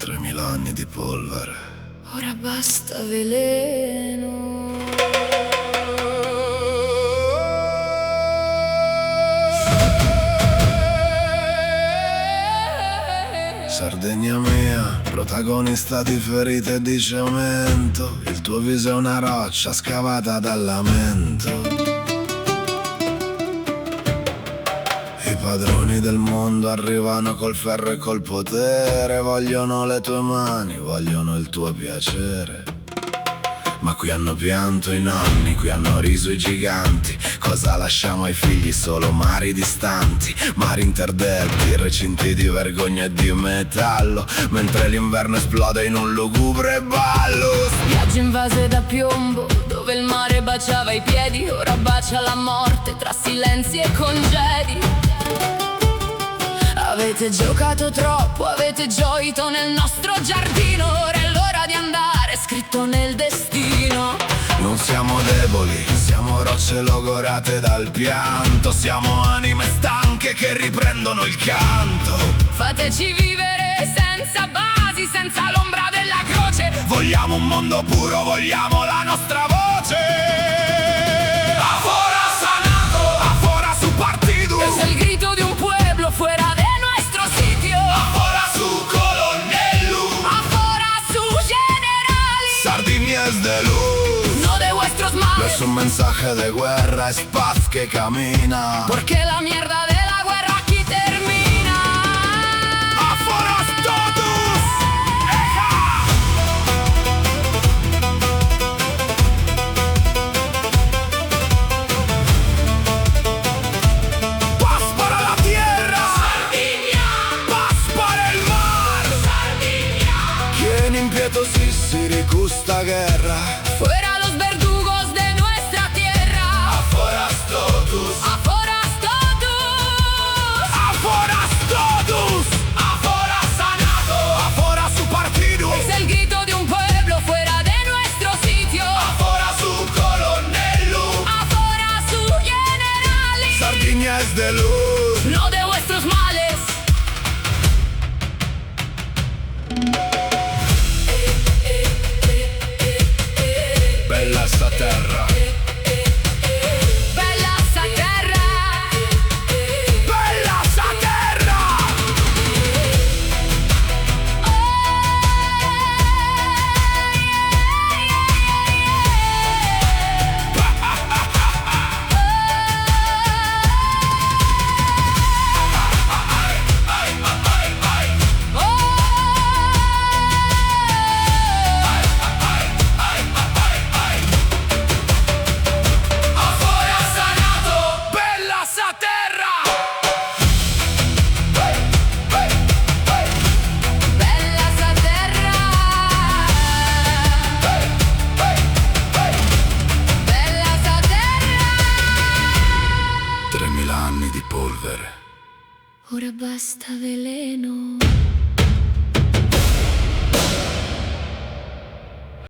3000 anni di polvere. Ora basta veleno. Sardegna mia, protagonista di ferite e di cemento. Il tuo viso è una roccia scavata dal lamento. I padroni del mondo arrivano col ferro e col potere. Vogliono le tue mani, vogliono il tuo piacere. Ma qui hanno pianto i nonni, qui hanno riso i giganti. Cosa lasciamo ai figli? Solo mari distanti, mari interdetti, recinti di vergogna e di metallo, mentre l'inverno esplode in un lugubre ballo. Spiagge invase da piombo, dove il mare baciava i piedi. Ora bacia la morte tra silenzi e congedi. Avete giocato troppo, avete gioito nel nostro giardino. Ora è l'ora di andare, scritto nel destino. Non siamo deboli, siamo rocce logorate dal pianto. Siamo anime stanche che riprendono il canto. Fateci vivere senza basi, senza l'ombra della croce. Vogliamo un mondo puro, vogliamo la nostra voce. Afora sanato, afora su partido. Es el grito de un pueblo fuera de nuestro sitio. Afora su colonnello, Afora su generali. Sardinia es de luz. No de vuestros No males, es un mensaje de guerra, es paz que camina. porque la mierda de la guerra aquí termina. Afora todos. Paz para la tierra, Sardinia, paz para el mar. Sardinia. Quien impietosissimi custa guerra. Fuera los verdugos de nuestra tierra. Afora todos. Afora todos. Afora todos. Afora sanato, afora su partido. Es el grito de un pueblo fuera de nuestro sitio. Afora su colonnello, Afora su generali. Sardinia es de luz. No de vuestros males. Bella sta terra, Bella sta terra. bella sta terra. Afora sanato, bella sta terra. Bella sta terra. Bella sta terra. 3000 anni di polvere. Ora basta veleno.